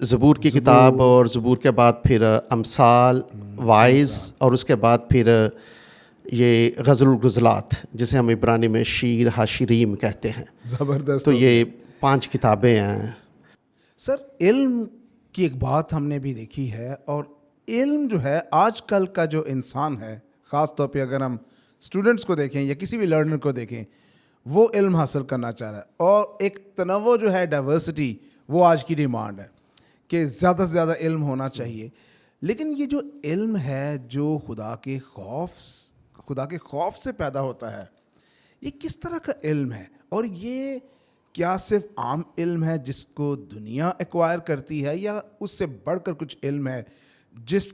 زبور کی کتاب اور زبور کے بعد پھر امثال، وائز، اور اس کے بعد پھر یہ غزل الغزلات جسے ہم عبرانی میں شیر حاشریم کہتے ہیں. زبردست. تو یہ 5 کتابیں ہیں. سر علم کی ایک بات ہم نے بھی دیکھی ہے، اور علم جو ہے آج کل کا جو انسان ہے، خاص طور پہ اگر ہم اسٹوڈنٹس کو دیکھیں یا کسی بھی لرنر کو دیکھیں، وہ علم حاصل کرنا چاہ رہا ہے، اور ایک تنوع جو ہے، ڈائیورسٹی، وہ آج کی ڈیمانڈ ہے کہ زیادہ سے زیادہ علم ہونا چاہیے. لیکن یہ جو علم ہے جو خدا کے خوف سے پیدا ہوتا ہے، یہ کس طرح کا علم ہے؟ اور یہ کیا صرف عام علم ہے جس کو دنیا ایکوائر کرتی ہے، یا اس سے بڑھ کر کچھ علم ہے جس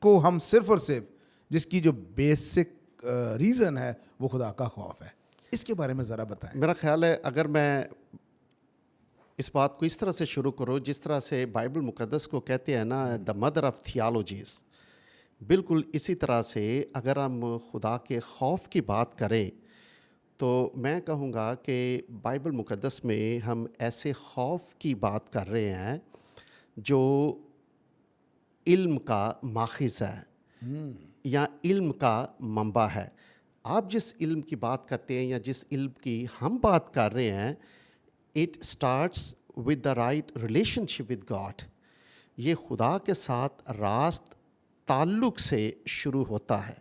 کو ہم صرف اور صرف، جس کی جو بیسک ریزن ہے وہ خدا کا خوف ہے؟ اس کے بارے میں ذرا بتائیں. میرا خیال ہے اگر میں اس بات کو اس طرح سے شروع کروں جس طرح سے بائبل مقدس کو کہتے ہیں نا دا مدر آف تھیالوجیز، بالکل اسی طرح سے اگر ہم خدا کے خوف کی بات کریں تو میں کہوں گا کہ بائبل مقدس میں ہم ایسے خوف کی بات کر رہے ہیں جو علم کا ماخذ ہے یا علم کا منبع ہے. آپ جس علم کی بات کرتے ہیں یا جس علم کی ہم بات کر رہے ہیں، it starts with the right relation ship with God. یہ خدا کے ساتھ راست تعلق سے شروع ہوتا ہے.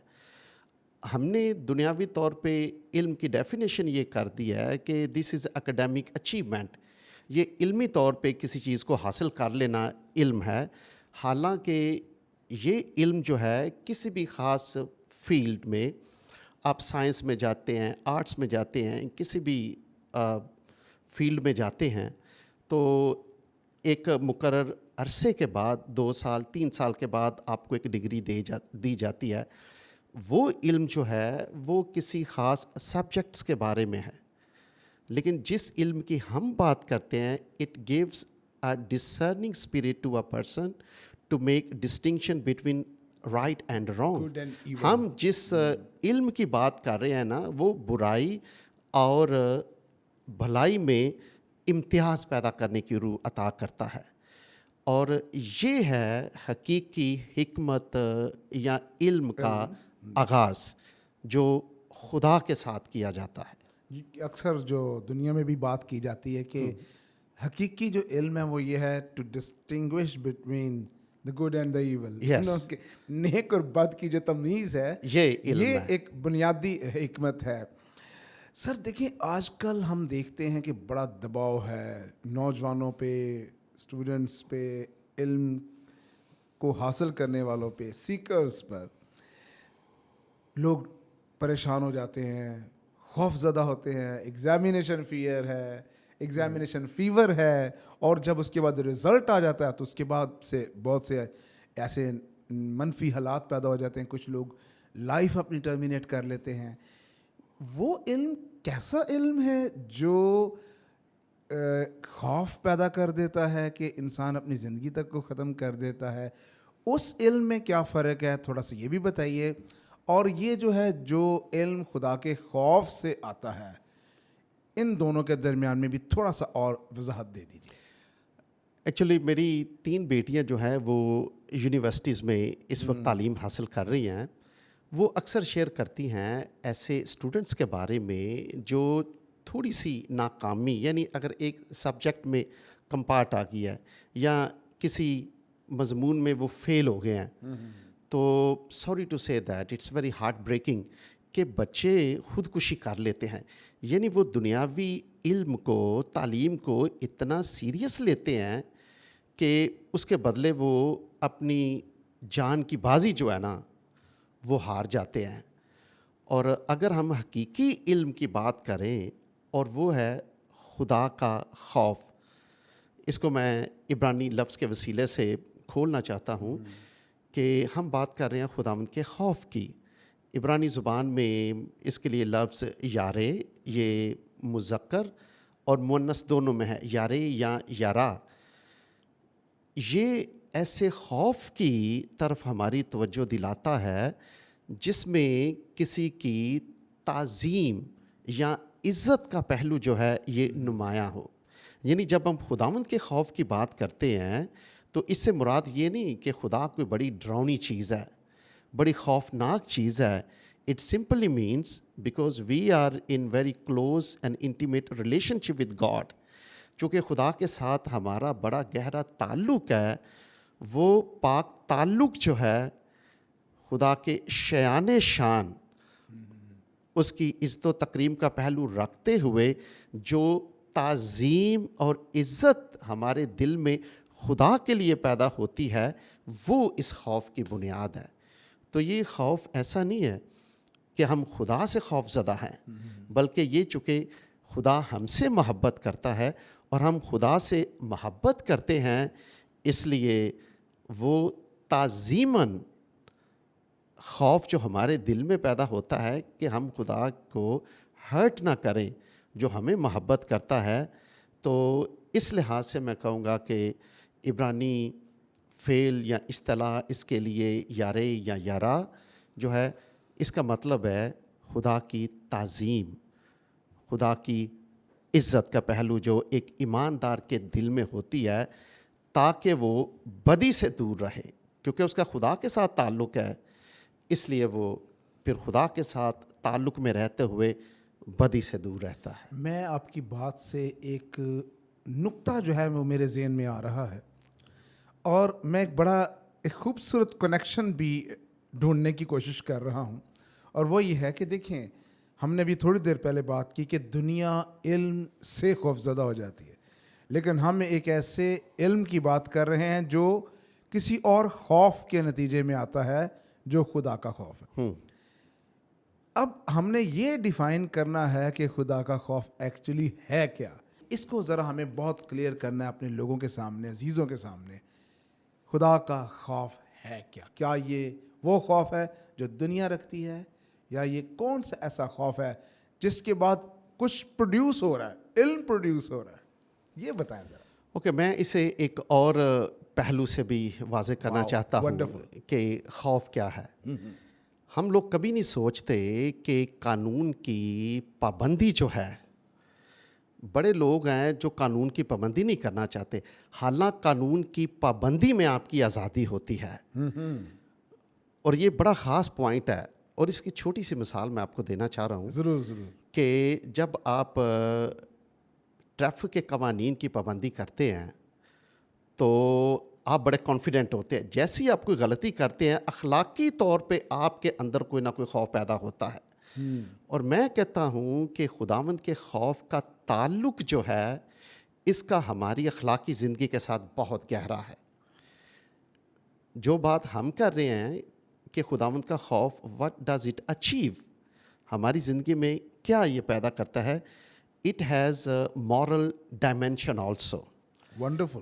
ہم نے دنیاوی طور پہ علم کی ڈیفینیشن یہ کر دی ہے کہ دس از اکیڈیمک اچیومنٹ. یہ علمی طور پہ کسی چیز کو حاصل کر لینا علم ہے، حالانکہ یہ علم جو ہے کسی بھی خاص فیلڈ میں، آپ سائنس میں جاتے ہیں، آرٹس میں جاتے ہیں، کسی بھی فیلڈ میں جاتے ہیں تو ایک مقرر عرصے کے بعد 2 سال 3 سال کے بعد آپ کو ایک ڈگری دی جاتی ہے. وہ علم جو ہے وہ کسی خاص سبجیکٹس کے بارے میں ہے، لیکن جس علم کی ہم بات کرتے ہیں it gives a discerning spirit to a person to make distinction between right and wrong. ہم جس علم کی بات کر رہے ہیں نا وہ برائی اور بھلائی میں امتیاز پیدا کرنے کی روح عطا کرتا ہے، اور یہ ہے حقیقی حکمت یا علم کا آغاز جو خدا کے ساتھ کیا جاتا ہے. اکثر جو دنیا میں بھی بات کی جاتی ہے کہ حقیقی جو علم ہے وہ یہ ہے to distinguish between the good and the evil. نیک اور بد کی جو تمیز ہے یہ ایک بنیادی حکمت ہے. سر دیکھیں آج کل ہم دیکھتے ہیں کہ بڑا دباؤ ہے نوجوانوں پہ، اسٹوڈنٹس پہ، علم کو حاصل کرنے والوں پہ، سیکرز پر. لوگ پریشان ہو جاتے ہیں، خوف زدہ ہوتے ہیں، ایگزامینیشن فیئر ہے، ایگزامینیشن فیور ہے، اور جب اس کے بعد رزلٹ آ جاتا ہے تو اس کے بعد سے بہت سے ایسے منفی حالات پیدا ہو جاتے ہیں. کچھ لوگ لائف اپنی ٹرمینیٹ کر لیتے ہیں. وہ علم کیسا علم ہے جو خوف پیدا کر دیتا ہے کہ انسان اپنی زندگی تک کو ختم کر دیتا ہے؟ اس علم میں کیا فرق ہے، تھوڑا سا یہ بھی بتائیے. اور یہ جو ہے جو علم خدا کے خوف سے آتا ہے، ان دونوں کے درمیان میں بھی تھوڑا سا اور وضاحت دے دیجیے. ایکچولی میری 3 بیٹیاں جو ہیں وہ یونیورسٹیز میں اس وقت تعلیم حاصل کر رہی ہیں. وہ اکثر شیئر کرتی ہیں ایسے اسٹوڈنٹس کے بارے میں جو تھوڑی سی ناکامی، یعنی اگر ایک سبجیکٹ میں کمپارٹ آ گیا ہے یا کسی مضمون میں وہ فیل ہو گئے ہیں، تو sorry to say that it's very heartbreaking کہ بچے خودکشی کر لیتے ہیں. یعنی وہ دنیاوی علم کو، تعلیم کو اتنا سیریس لیتے ہیں کہ اس کے بدلے وہ اپنی جان کی بازی جو ہے نا وہ ہار جاتے ہیں. اور اگر ہم حقیقی علم کی بات کریں اور وہ ہے خدا کا خوف، اس کو میں عبرانی لفظ کے وسیلے سے کھولنا چاہتا ہوں کہ ہم بات کر رہے ہیں خداوند کے خوف کی. عبرانی زبان میں اس کے لیے لفظ یارے، یہ مذکر اور مؤنث دونوں میں ہے، یارے یا یارا. یہ ایسے خوف کی طرف ہماری توجہ دلاتا ہے جس میں کسی کی تعظیم یا عزت کا پہلو جو ہے یہ نمایاں ہو. یعنی جب ہم خداوند کے خوف کی بات کرتے ہیں تو اس سے مراد یہ نہیں کہ خدا کوئی بڑی ڈراؤنی چیز ہے, بڑی خوفناک چیز ہے. It simply means because we are in very close and intimate relationship with God. چونکہ خدا کے ساتھ ہمارا بڑا گہرا تعلق ہے, وہ پاک تعلق جو ہے خدا کے شیان شان, اس کی عزت و تکریم کا پہلو رکھتے ہوئے جو تعظیم اور عزت ہمارے دل میں خدا کے لیے پیدا ہوتی ہے, وہ اس خوف کی بنیاد ہے. تو یہ خوف ایسا نہیں ہے کہ ہم خدا سے خوف زدہ ہیں, بلکہ یہ چونکہ خدا ہم سے محبت کرتا ہے اور ہم خدا سے محبت کرتے ہیں, اس لیے وہ تعظیماً خوف جو ہمارے دل میں پیدا ہوتا ہے کہ ہم خدا کو ہرٹ نہ کریں جو ہمیں محبت کرتا ہے. تو اس لحاظ سے میں کہوں گا کہ عبرانی فعل یا اصطلاح اس کے لیے یارے یا یارا جو ہے, اس کا مطلب ہے خدا کی تعظیم, خدا کی عزت کا پہلو جو ایک ایماندار کے دل میں ہوتی ہے, تاکہ وہ بدی سے دور رہے, کیونکہ اس کا خدا کے ساتھ تعلق ہے, اس لیے وہ پھر خدا کے ساتھ تعلق میں رہتے ہوئے بدی سے دور رہتا ہے. میں آپ کی بات سے ایک نقطہ جو ہے وہ میرے ذہن میں آ رہا ہے, اور میں ایک خوبصورت کنیکشن بھی ڈھونڈنے کی کوشش کر رہا ہوں, اور وہ یہ ہے کہ دیکھیں, ہم نے بھی تھوڑی دیر پہلے بات کی کہ دنیا علم سے خوف زدہ ہو جاتی ہے, لیکن ہم ایک ایسے علم کی بات کر رہے ہیں جو کسی اور خوف کے نتیجے میں آتا ہے جو خدا کا خوف ہے. اب ہم نے یہ ڈیفائن کرنا ہے کہ خدا کا خوف ایکچولی ہے کیا. اس کو ذرا ہمیں بہت کلیئر کرنا ہے اپنے لوگوں کے سامنے, عزیزوں کے سامنے. خدا کا خوف ہے کیا؟ کیا یہ وہ خوف ہے جو دنیا رکھتی ہے, یا یہ کون سا ایسا خوف ہے جس کے بعد کچھ پروڈیوس ہو رہا ہے, علم پروڈیوس ہو رہا ہے؟ یہ بتائیں ذرا. اوکے, میں اسے ایک اور پہلو سے بھی واضح کرنا چاہتا ہوں کہ خوف کیا ہے. ہم لوگ کبھی نہیں سوچتے کہ قانون کی پابندی جو ہے, بڑے لوگ ہیں جو قانون کی پابندی نہیں کرنا چاہتے, حالانکہ قانون کی پابندی میں آپ کی آزادی ہوتی ہے, اور یہ بڑا خاص پوائنٹ ہے. اور اس کی چھوٹی سی مثال میں آپ کو دینا چاہ رہا ہوں. ضرور ضرور. کہ جب آپ ٹریفک کے قوانین کی پابندی کرتے ہیں تو آپ بڑے کانفیڈنٹ ہوتے ہیں. جیسے ہی آپ کوئی غلطی کرتے ہیں, اخلاقی طور پہ آپ کے اندر کوئی نہ کوئی خوف پیدا ہوتا ہے. اور میں کہتا ہوں کہ خداوند کے خوف کا تعلق جو ہے, اس کا ہماری اخلاقی زندگی کے ساتھ بہت گہرا ہے. جو بات ہم کر رہے ہیں کہ خداوند کا خوف, what does it achieve, ہماری زندگی میں کیا یہ پیدا کرتا ہے. it has a moral dimension also. Wonderful.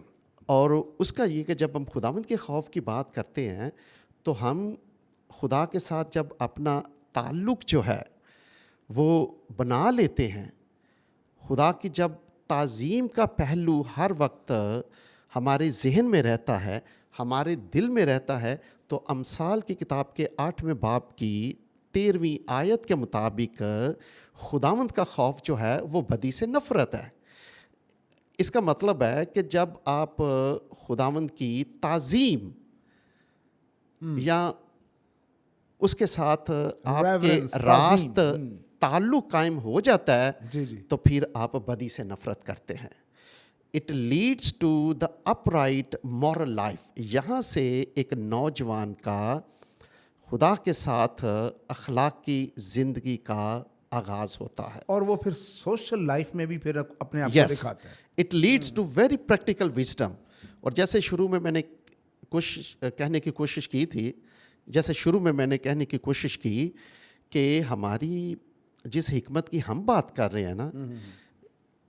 اور اس کا یہ کہ جب ہم خداوند کے خوف کی بات کرتے ہیں تو ہم خدا کے ساتھ جب اپنا تعلق جو ہے وہ بنا لیتے ہیں, خدا کی جب تعظیم کا پہلو ہر وقت ہمارے ذہن میں رہتا ہے, ہمارے دل میں رہتا ہے, تو امثال کی کتاب کے 8ویں باب کی 13ویں آیت کے مطابق خداوند کا خوف جو ہے وہ بدی سے نفرت ہے. اس کا مطلب ہے کہ جب آپ خداوند کی تعظیم یا اس کے ساتھ آپ کے راست تعلق قائم ہو جاتا ہے تو پھر آپ بدی سے نفرت کرتے ہیں. It leads to the upright moral life. یہاں سے ایک نوجوان کا خدا کے ساتھ اخلاقی زندگی کا آغاز ہوتا ہے, اور وہ پھر سوشل لائف میں بھی پھر اپنے آپ کو دکھاتا ہے. It leads to very practical wisdom. اور جیسے شروع میں میں نے کہنے کی کوشش کی تھی, کہ ہماری جس حکمت کی ہم بات کر رہے ہیں نا,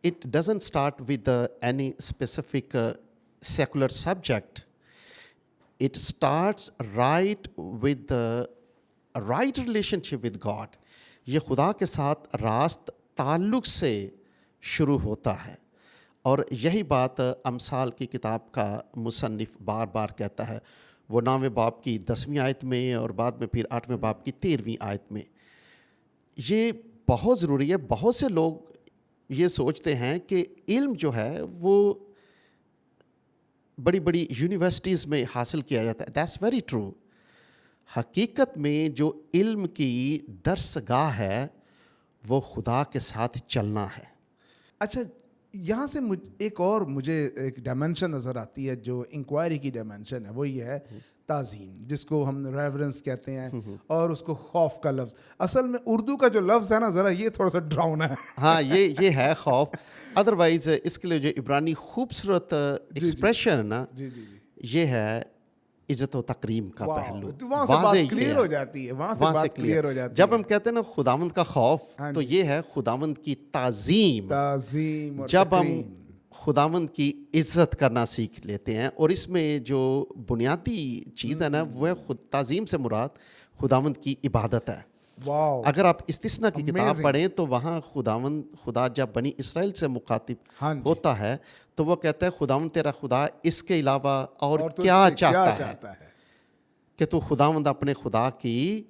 it doesn't start with any specific secular subject. It starts right with the right relationship with God. یہ خدا کے ساتھ راست تعلق سے شروع ہوتا ہے. اور یہی بات امثال کی کتاب کا مصنف بار بار کہتا ہے. وہ 9ویں باب کی 10ویں آیت میں اور بعد میں پھر 8ویں باب کی 13ویں آیت میں. یہ بہت ضروری ہے. بہت سے لوگ یہ سوچتے ہیں کہ علم جو ہے وہ بڑی بڑی یونیورسٹیز میں حاصل کیا جاتا ہے. That's very true. حقیقت میں جو علم کی درس گاہ ہے وہ خدا کے ساتھ چلنا ہے. اچھا یہاں سے ایک اور مجھے ایک ڈائمینشن نظر آتی ہے جو انکوائری کی ڈائمینشن ہے, وہ یہ ہے تعظیم, جس کو ہم ریورنس کہتے ہیں, اور اس کو خوف کا لفظ. اصل میں اردو کا جو لفظ ہے نا ذرا یہ تھوڑا سا ڈراؤنا ہے. ہاں یہ ہے خوف. ادروائز اس کے لیے جو عبرانی خوبصورت ایکسپریشن نا جی جی جی, یہ ہے عزت و تکریم کا پہلو. وہاں سے بات کلیئر ہو جاتی ہے, وہاں سے بات کلیئر ہو جاتی ہے. جب ہم کہتے ہیں نا خداوند کا خوف, تو یہ ہے خداوند کی تعظیم. تعظیم اور جب ہم خداوند کی عزت کرنا سیکھ لیتے ہیں, اور اس میں جو بنیادی چیز ہے نا وہ تعظیم سے مراد خداوند کی عبادت ہے. واو, اگر آپ استثنا کی کتاب پڑھیں تو وہاں خدا جب بنی اسرائیل سے مخاطب ہوتا ہے تو وہ کہتا ہے خداوند تیرا خدا اس کے علاوہ اور کیا چاہتا ہے کہ تو خداوند اپنے خدا کی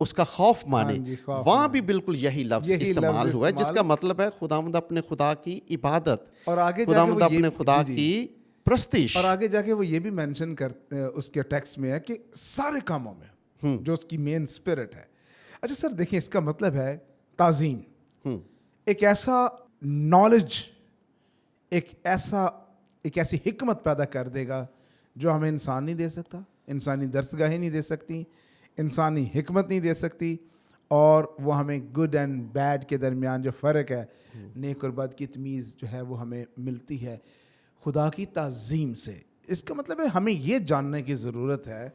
اس کا خوف مانے. وہاں بھی بالکل یہی لفظ استعمال ہوا ہے جس کا مطلب ہے خداوند اپنے خدا کی عبادت, اور آگے خداوند اپنے خدا کی پرستش. اور آگے جا کے وہ یہ بھی مینشن کرتے اس کے ٹیکسٹ میں ہے کہ سارے کاموں میں جو اس کی مین اسپرٹ ہے. اچھا سر دیکھیں, اس کا مطلب ہے تعظیم ایک ایسا نالج, ایک ایسی حکمت پیدا کر دے گا جو ہمیں انسان نہیں دے سکتا, انسانی درسگاہیں نہیں دے سکتی, انسانی حکمت نہیں دے سکتی, اور وہ ہمیں گڈ اینڈ بیڈ کے درمیان جو فرق ہے, نیک اور بد کی تمیز جو ہے وہ ہمیں ملتی ہے خدا کی تعظیم سے. اس کا مطلب ہے ہمیں یہ جاننے کی ضرورت ہے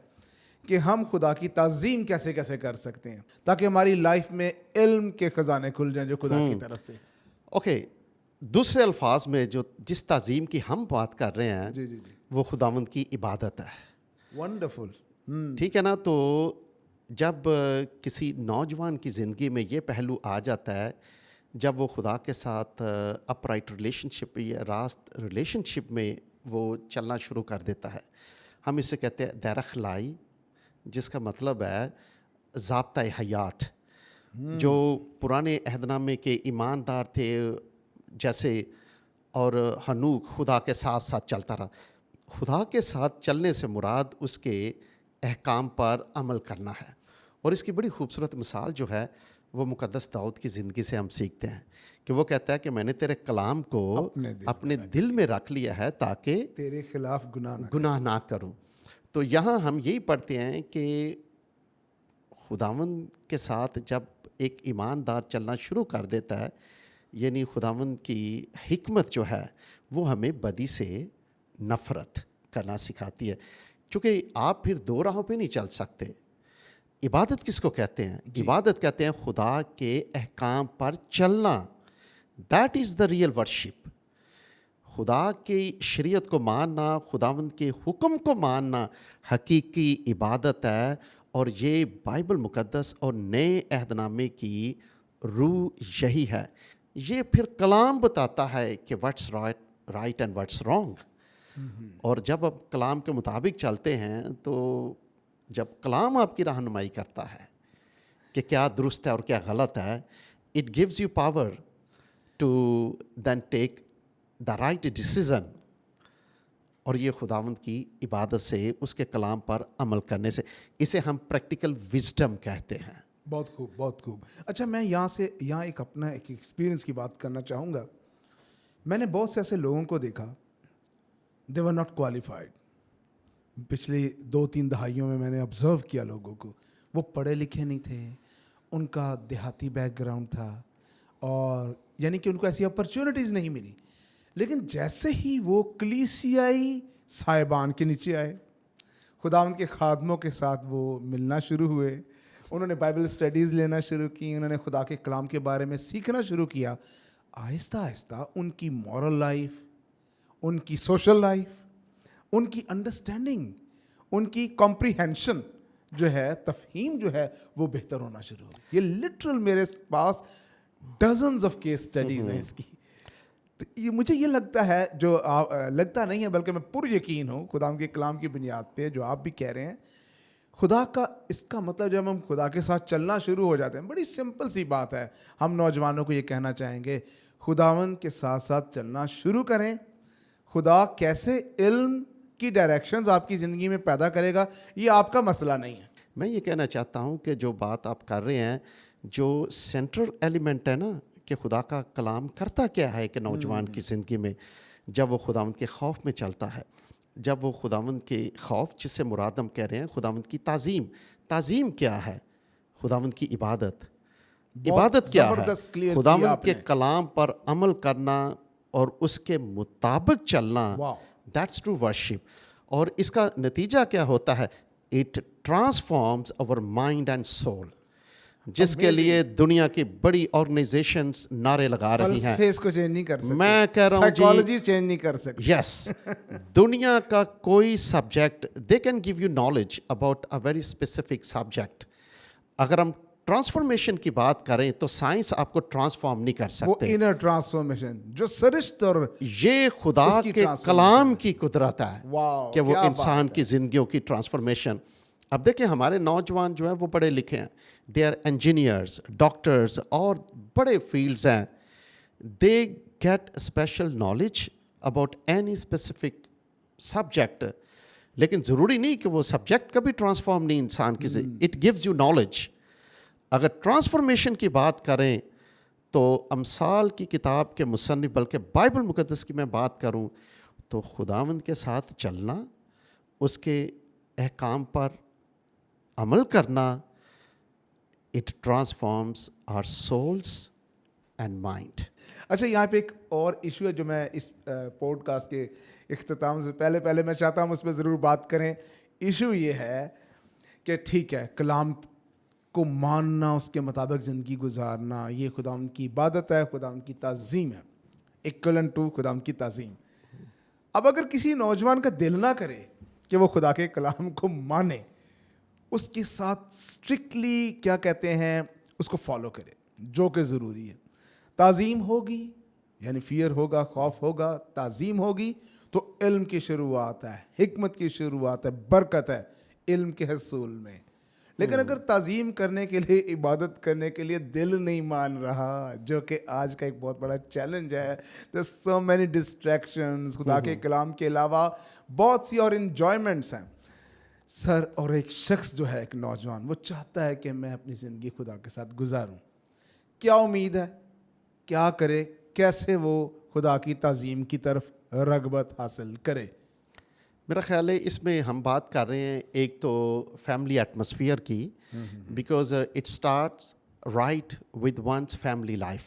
کہ ہم خدا کی تعظیم کیسے کیسے کر سکتے ہیں تاکہ ہماری لائف میں علم کے خزانے کھل جائیں جو خدا کی طرف سے. اوکے, دوسرے الفاظ میں جس تعظیم کی ہم بات کر رہے ہیں جی جی جی, وہ خداوند کی عبادت ہے. ونڈرفل. ٹھیک ہے نا. تو جب کسی نوجوان کی زندگی میں یہ پہلو آ جاتا ہے, جب وہ خدا کے ساتھ اپرائٹ ریلیشن شپ یا راست ریلیشن شپ میں وہ چلنا شروع کر دیتا ہے, ہم اسے کہتے ہیں دیرخلائی, جس کا مطلب ہے ضابطۂ حیات. جو پرانے عہد نامے کے ایماندار تھے جیسے, اور ہنوک خدا کے ساتھ ساتھ چلتا رہا. خدا کے ساتھ چلنے سے مراد اس کے احکام پر عمل کرنا ہے. اور اس کی بڑی خوبصورت مثال جو ہے وہ مقدس داؤد کی زندگی سے ہم سیکھتے ہیں کہ وہ کہتا ہے کہ میں نے تیرے کلام کو اپنے دل میں رکھ لیا ہے تاکہ تیرے خلاف گناہ نہ کروں. تو یہاں ہم یہی پڑھتے ہیں کہ خداوند کے ساتھ جب ایک ایماندار چلنا شروع کر دیتا ہے, یعنی خداوند کی حکمت جو ہے وہ ہمیں بدی سے نفرت کرنا سکھاتی ہے, کیونکہ آپ پھر دو راہوں پہ نہیں چل سکتے. عبادت کس کو کہتے ہیں؟ عبادت کہتے ہیں خدا کے احکام پر چلنا. That is the real worship. خدا کی شریعت کو ماننا, خداوند کے حکم کو ماننا حقیقی عبادت ہے. اور یہ بائبل مقدس اور نئے عہد نامے کی روح یہی ہے. یہ پھر کلام بتاتا ہے کہ what's right and what's wrong. اور جب آپ کلام کے مطابق چلتے ہیں تو جب کلام آپ کی رہنمائی کرتا ہے کہ کیا درست ہے اور کیا غلط ہے, it gives you power to then take the right decision. اور یہ خداوند کی عبادت سے, اس کے کلام پر عمل کرنے سے, اسے ہم پریکٹیکل وزڈم کہتے ہیں. بہت خوب, بہت خوب. اچھا میں یہاں ایک اپنا ایک ایکسپیرینس کی بات کرنا چاہوں گا. میں نے بہت سے ایسے لوگوں کو دیکھا, دے ور ناٹ کوالیفائڈ. پچھلی 2-3 دہائیوں میں نے آبزرو کیا لوگوں کو, وہ پڑھے لکھے نہیں تھے, ان کا دیہاتی بیک گراؤنڈ تھا, اور یعنی کہ ان کو ایسی اپرچونٹیز نہیں ملی. لیکن جیسے ہی وہ کلیسیائی صاحبان کے نیچے آئے, خداوند کے خادموں کے ساتھ وہ ملنا شروع ہوئے, انہوں نے بائبل اسٹڈیز لینا شروع کی, انہوں نے خدا کے کلام کے بارے میں سیکھنا شروع کیا, آہستہ آہستہ ان کی مورل لائف, ان کی سوشل لائف, ان کی انڈرسٹینڈنگ, ان کی کمپریہنشن جو ہے, تفہیم جو ہے, وہ بہتر ہونا شروع ہو. یہ لٹرل میرے پاس ڈزنز آف کیس اسٹڈیز ہیں اس کی. تو یہ مجھے یہ لگتا ہے, جو لگتا نہیں ہے بلکہ میں پر یقین ہوں خدا کے کلام کی بنیاد پہ جو آپ بھی کہہ رہے ہیں, خدا کا اس کا مطلب جب ہم خدا کے ساتھ چلنا شروع ہو جاتے ہیں, بڑی سمپل سی بات ہے, ہم نوجوانوں کو یہ کہنا چاہیں گے خداوند کے ساتھ ساتھ چلنا شروع کریں. خدا کیسے علم کی ڈائریکشنز آپ کی زندگی میں پیدا کرے گا یہ آپ کا مسئلہ نہیں ہے. میں یہ کہنا چاہتا ہوں کہ جو بات آپ کر رہے ہیں, جو سینٹرل ایلیمنٹ ہے نا کہ خدا کا کلام کرتا کیا ہے کہ نوجوان کی زندگی میں, جب وہ خداوند کے خوف میں چلتا ہے, جب وہ خداوند کے خوف, جس سے مراد ہم کہہ رہے ہیں خداوند کی تعظیم. تعظیم کیا ہے؟ خداوند کی عبادت. عبادت کیا ہے؟ خداوند کے کلام پر عمل کرنا اور اس کے مطابق چلنا. That's true worship. اور اس کا نتیجہ کیا ہوتا ہے؟ اٹ ٹرانسفارمز اور مائنڈ اینڈ سول, جس کے لیے دنیا کی بڑی آرگنائزیشنز نعرے لگا رہی ہیں. فیس کو چینج نہیں کر سکتے, میں کہہ رہا ہوں سائیکالوجی چینج نہیں کر سکتے. یس, دنیا کا کوئی subject, they can give you knowledge about a very specific subject. اگر ہم ٹرانسفارمیشن کی بات کریں تو سائنس آپ کو ٹرانسفارم نہیں کر وہ سکتے. انر ٹرانسفارمیشن جو سرشت اور یہ خدا کے کلام کی قدرت ہے واو, کہ وہ انسان کی زندگیوں کی ٹرانسفارمیشن. اب دیکھیں ہمارے نوجوان جو ہیں وہ پڑھے لکھے ہیں, دے آر انجینئرز, ڈاکٹرز اور بڑے فیلڈز ہیں. They get special knowledge about any specific subject, لیکن ضروری نہیں کہ وہ سبجیکٹ کبھی ٹرانسفارم نہیں انسان کی. It gives you knowledge. اگر ٹرانسفارمیشن کی بات کریں تو امثال کی کتاب کے مصنف, بلکہ بائبل مقدس کی میں بات کروں تو خداوند کے ساتھ چلنا, اس کے احکام پر عمل کرنا, it transforms our souls and mind. اچھا, یہاں پہ ایک اور ایشو ہے جو میں اس پوڈ کاسٹ کے اختتام سے پہلے میں چاہتا ہوں اس پہ ضرور بات کریں. ایشو یہ ہے کہ ٹھیک ہے کلام کو ماننا, اس کے مطابق زندگی گزارنا, یہ خداوند کی عبادت ہے, خداوند کی تعظیم ہے, ایکویلنٹ ٹو خداوند کی تعظیم. اب اگر کسی نوجوان کا دل نہ کرے کہ وہ خدا کے کلام کو مانے, اس کے ساتھ اسٹرکٹلی کیا کہتے ہیں اس کو فالو کرے, جو کہ ضروری ہے. تعظیم ہوگی یعنی فیئر ہوگا, خوف ہوگا, تعظیم ہوگی تو علم کی شروعات ہے, حکمت کی شروعات ہے, برکت ہے علم کے حصول میں. لیکن اگر تعظیم کرنے کے لیے, عبادت کرنے کے لیے دل نہیں مان رہا, جو کہ آج کا ایک بہت بڑا چیلنج ہے, there's so many distractions, خدا کے کلام کے علاوہ بہت سی اور انجوائمنٹس ہیں سر. اور ایک شخص جو ہے, ایک نوجوان, وہ چاہتا ہے کہ میں اپنی زندگی خدا کے ساتھ گزاروں. کیا امید ہے, کیا کرے, کیسے وہ خدا کی تعظیم کی طرف رغبت حاصل کرے؟ میرا خیال ہے اس میں ہم بات کر رہے ہیں ایک تو فیملی ایٹماسفیئر کی, because it starts right with one's family life,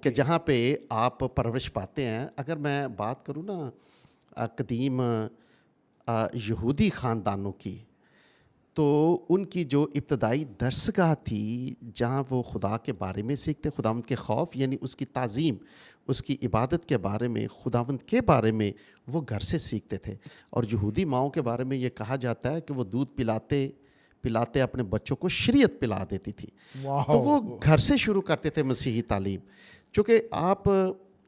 کہ جہاں پہ آپ پرورش پاتے ہیں. اگر میں بات کروں نا قدیم یہودی خاندانوں کی, تو ان کی جو ابتدائی درسگاہ تھی جہاں وہ خدا کے بارے میں سیکھتے, خداوند کے خوف یعنی اس کی تعظیم, اس کی عبادت کے بارے میں, خداوند کے بارے میں وہ گھر سے سیکھتے تھے. اور یہودی ماؤں کے بارے میں یہ کہا جاتا ہے کہ وہ دودھ پلاتے اپنے بچوں کو شریعت پلا دیتی تھی. تو وہ گھر سے شروع کرتے تھے مسیحی تعلیم. چونکہ آپ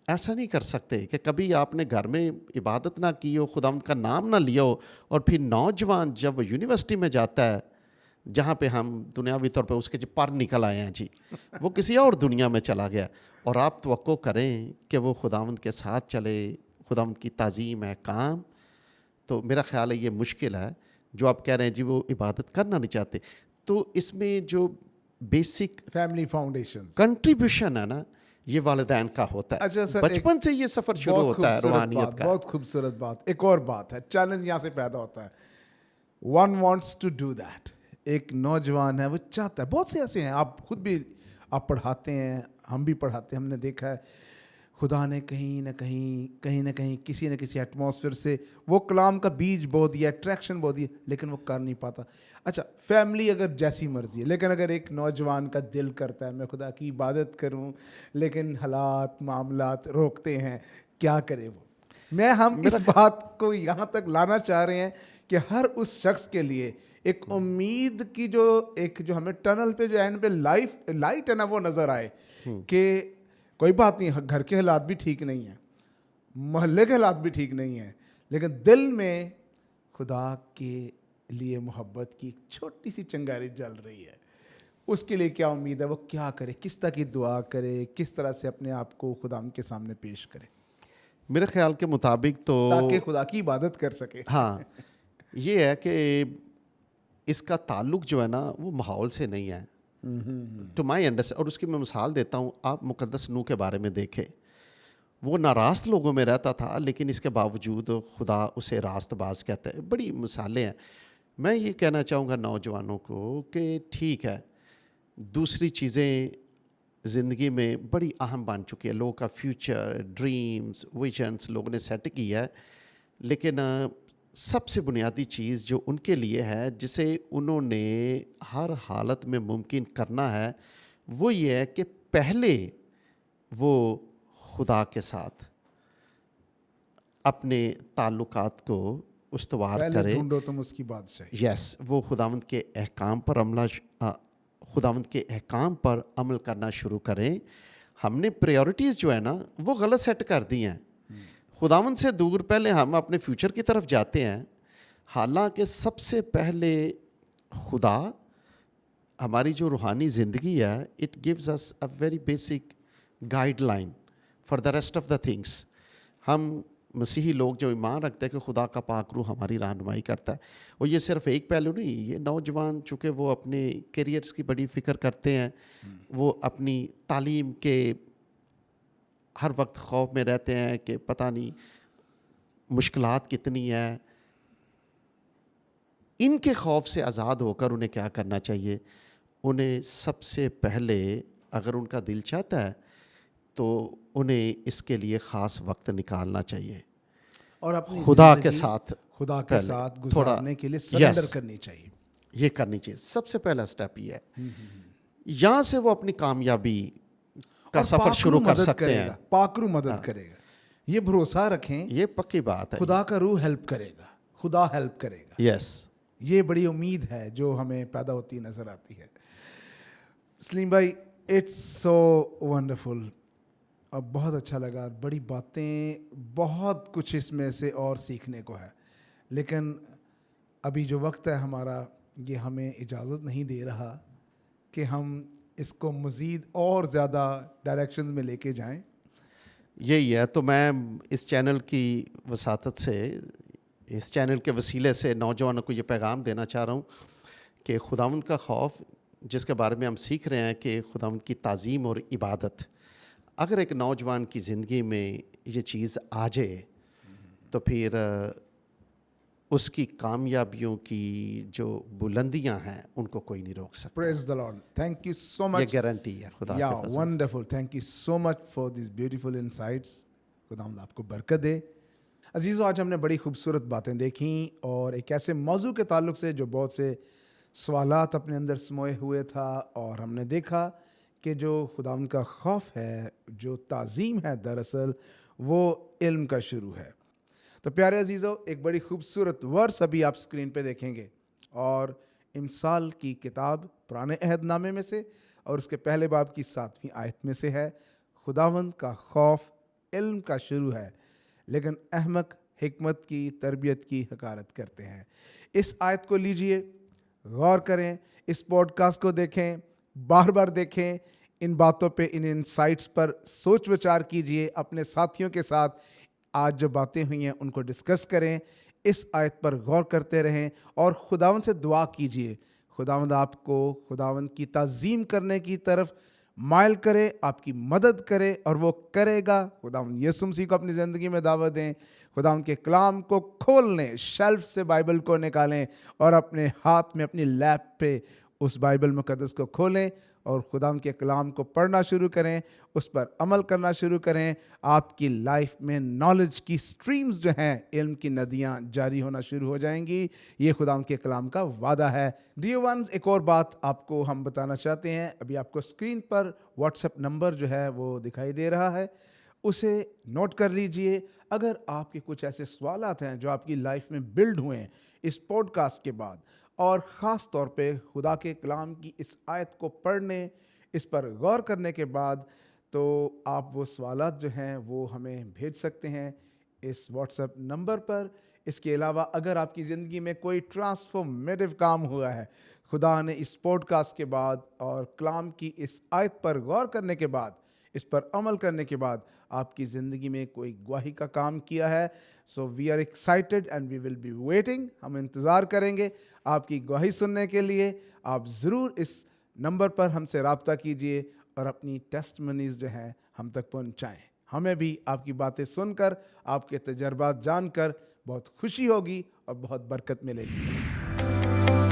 ایسا نہیں کر سکتے کہ کبھی آپ نے گھر میں عبادت نہ کی ہو, خداوند کا نام نہ لیا ہو, اور پھر نوجوان جب وہ یونیورسٹی میں جاتا ہے جہاں پہ ہم دنیاوی طور پہ اس کے جو پر نکل آئے ہیں جی, وہ کسی اور دنیا میں چلا گیا, اور آپ توقع کریں کہ وہ خداوند کے ساتھ چلے, خداوند کی تعظیم ہے کام, تو میرا خیال ہے یہ مشکل ہے. جو آپ کہہ رہے ہیں جی وہ عبادت کرنا نہیں چاہتے, تو اس میں جو بیسک فیملی فاؤنڈیشن کنٹریبیوشن ہے نا, یہ والدین کا ہوتا ہے. اچھا سر, بچپن سے یہ سفر شروع ہوتا ہے روحانیت کا. بہت خوبصورت بات. ایک اور بات ہے, چیلنج یہاں سے پیدا ہوتا ہے. One wants to do that. ایک نوجوان ہے, وہ چاہتا ہے, بہت سے ایسے ہیں, آپ خود بھی آپ پڑھاتے ہیں, ہم بھی پڑھاتے ہیں, ہم نے دیکھا ہے خدا نے کہیں نہ کہیں کسی نہ کسی ایٹماسفیئر سے وہ کلام کا بیج بو دیا, اٹریکشن بو دی, لیکن وہ کر نہیں پاتا. اچھا, فیملی اگر جیسی مرضی ہے, لیکن اگر ایک نوجوان کا دل کرتا ہے میں خدا کی عبادت کروں, لیکن حالات معاملات روکتے ہیں, کیا کرے وہ؟ ہم اس بات کو یہاں تک لانا چاہ رہے ہیں کہ ہر اس شخص کے لیے ایک امید کی جو ہمیں ٹنل پہ جو اینڈ پہ لائٹ ہے نا, وہ نظر آئے کہ کوئی بات نہیں, گھر کے حالات بھی ٹھیک نہیں ہیں, محلے کے حالات بھی ٹھیک نہیں ہیں, لیکن دل میں خدا کے لیے محبت کی ایک چھوٹی سی چنگاری جل رہی ہے, اس کے لیے کیا امید ہے, وہ کیا کرے, کس طرح کی دعا کرے, کس طرح سے اپنے آپ کو خدا کے سامنے پیش کرے میرے خیال کے مطابق تو تاکہ خدا کی عبادت کر سکے؟ ہاں یہ ہے کہ اس کا تعلق جو ہے نا وہ ماحول سے نہیں ہے ٹو مائی انڈرسٹینڈ. اور اس کی میں مثال دیتا ہوں, آپ مقدس نوح کے بارے میں دیکھیں, وہ ناراست لوگوں میں رہتا تھا لیکن اس کے باوجود خدا اسے راست باز کہتا ہے. بڑی مثالیں ہیں. میں یہ کہنا چاہوں گا نوجوانوں کو کہ ٹھیک ہے دوسری چیزیں زندگی میں بڑی اہم بن چکی ہے, لوگوں کا فیوچر, ڈریمز, ویژنس لوگوں نے سیٹ کی ہے, لیکن سب سے بنیادی چیز جو ان کے لیے ہے جسے انہوں نے ہر حالت میں ممکن کرنا ہے وہ یہ ہے کہ پہلے وہ خدا کے ساتھ اپنے تعلقات کو استوار پہلے کرے. ڈھونڈو تم اس کی بادشاہی. یس وہ خداوند کے احکام پر عمل کرنا شروع کریں. ہم نے پریورٹیز جو ہے نا وہ غلط سیٹ کر دی ہیں. خداوند سے دور پہلے ہم اپنے فیوچر کی طرف جاتے ہیں, حالانکہ سب سے پہلے خدا ہماری جو روحانی زندگی ہے it gives us a very basic guideline for the rest of the things. ہم مسیحی لوگ جو ایمان رکھتے ہیں کہ خدا کا پاک روح ہماری رہنمائی کرتا ہے, اور یہ صرف ایک پہلو نہیں, یہ نوجوان چونکہ وہ اپنے کیریئرس کی بڑی فکر کرتے ہیں, وہ اپنی تعلیم کے ہر وقت خوف میں رہتے ہیں کہ پتہ نہیں مشکلات کتنی ہیں. ان کے خوف سے آزاد ہو کر انہیں کیا کرنا چاہیے, انہیں سب سے پہلے اگر ان کا دل چاہتا ہے تو انہیں اس کے لیے خاص وقت نکالنا چاہیے اور اپنی خدا کے زندگی ساتھ خدا کے پہلے ساتھ تھوڑا گزارنے کے لیے سرنڈر کرنی چاہیے. یہ کرنی چاہیے. سب سے پہلا سٹیپ یہ ہے, یہاں سے وہ اپنی کامیابی کا سفر شروع کر سکتے ہیں. پاکرو مدد کرے گا, یہ بھروسہ رکھیں, یہ پکی بات ہے. خدا کا روح ہیلپ کرے گا, خدا ہیلپ کرے گا. یس یہ بڑی امید ہے جو ہمیں پیدا ہوتی نظر آتی ہے. سلیم بھائی اٹس سو ونڈرفل, اب بہت اچھا لگا, بڑی باتیں, بہت کچھ اس میں سے اور سیکھنے کو ہے, لیکن ابھی جو وقت ہے ہمارا یہ ہمیں اجازت نہیں دے رہا کہ ہم اس کو مزید اور زیادہ ڈائریکشنز میں لے کے جائیں. یہی ہے. تو میں اس چینل کی وساطت سے, اس چینل کے وسیلے سے نوجوانوں کو یہ پیغام دینا چاہ رہا ہوں کہ خداوند کا خوف جس کے بارے میں ہم سیکھ رہے ہیں کہ خداوند کی تعظیم اور عبادت, اگر ایک نوجوان کی زندگی میں یہ چیز آ جائے تو پھر اس کی کامیابیوں کی جو بلندیاں ہیں ان کو کوئی نہیں روک سکتا. پریز دی لارڈ. تھینک یو سو یہ مچ. گارنٹی ہے خدا یا کے فضل سے. Wonderful. Thank you so much for these beautiful insights. خداوند آپ کو برکت دے. عزیزو, آج ہم نے بڑی خوبصورت باتیں دیکھیں اور ایک ایسے موضوع کے تعلق سے جو بہت سے سوالات اپنے اندر سموئے ہوئے تھا, اور ہم نے دیکھا کہ جو خداوند کا خوف ہے, جو تعظیم ہے, دراصل وہ علم کا شروع ہے. تو پیارے عزیزو, ایک بڑی خوبصورت ورس ابھی آپ اسکرین پہ دیکھیں گے, اور امثال کی کتاب پرانے عہد نامے میں سے اور اس کے پہلے باب کی 7ویں آیت میں سے ہے. خداوند کا خوف علم کا شروع ہے, لیکن احمق حکمت کی تربیت کی حقارت کرتے ہیں. اس آیت کو لیجئے, غور کریں, اس پوڈ کاسٹ کو دیکھیں, بار بار دیکھیں, ان باتوں پہ, ان انسائٹس پر سوچ وچار کیجئے, اپنے ساتھیوں کے ساتھ آج جو باتیں ہوئی ہیں ان کو ڈسکس کریں, اس آیت پر غور کرتے رہیں اور خداوند سے دعا کیجئے. خداوند آپ کو خداوند کی تعظیم کرنے کی طرف مائل کرے, آپ کی مدد کرے, اور وہ کرے گا. خداوند یسوع مسیح کو اپنی زندگی میں دعوت دیں, خداوند کے کلام کو کھول لیں, شیلف سے بائبل کو نکالیں اور اپنے ہاتھ میں, اپنی لیپ پہ اس بائبل مقدس کو کھولیں اور خداوند کے کلام کو پڑھنا شروع کریں, اس پر عمل کرنا شروع کریں. آپ کی لائف میں نالج کی سٹریمز جو ہیں, علم کی ندیاں جاری ہونا شروع ہو جائیں گی. یہ خداوند کے کلام کا وعدہ ہے. ڈیئر ونز, ایک اور بات آپ کو ہم بتانا چاہتے ہیں. ابھی آپ کو اسکرین پر واٹس ایپ نمبر جو ہے وہ دکھائی دے رہا ہے, اسے نوٹ کر لیجئے. اگر آپ کے کچھ ایسے سوالات ہیں جو آپ کی لائف میں بلڈ ہوئے ہیں اس پوڈ کاسٹ کے بعد, اور خاص طور پہ خدا کے کلام کی اس آیت کو پڑھنے, اس پر غور کرنے کے بعد, تو آپ وہ سوالات جو ہیں وہ ہمیں بھیج سکتے ہیں اس واٹس ایپ نمبر پر. اس کے علاوہ اگر آپ کی زندگی میں کوئی ٹرانسفارمیٹیو کام ہوا ہے، خدا نے اس پوڈ کاسٹ کے بعد اور کلام کی اس آیت پر غور کرنے کے بعد، اس پر عمل کرنے کے بعد آپ کی زندگی میں کوئی گواہی کا کام کیا ہے، so we are excited and we will be waiting. ہم انتظار کریں گے آپ کی گواہی سننے کے لیے. آپ ضرور اس نمبر پر ہم سے رابطہ کیجئے اور اپنی ٹیسٹمنیز جو ہیں ہم تک پہنچائیں. ہمیں بھی آپ کی باتیں سن کر، آپ کے تجربات جان کر بہت خوشی ہوگی اور بہت برکت ملے گی.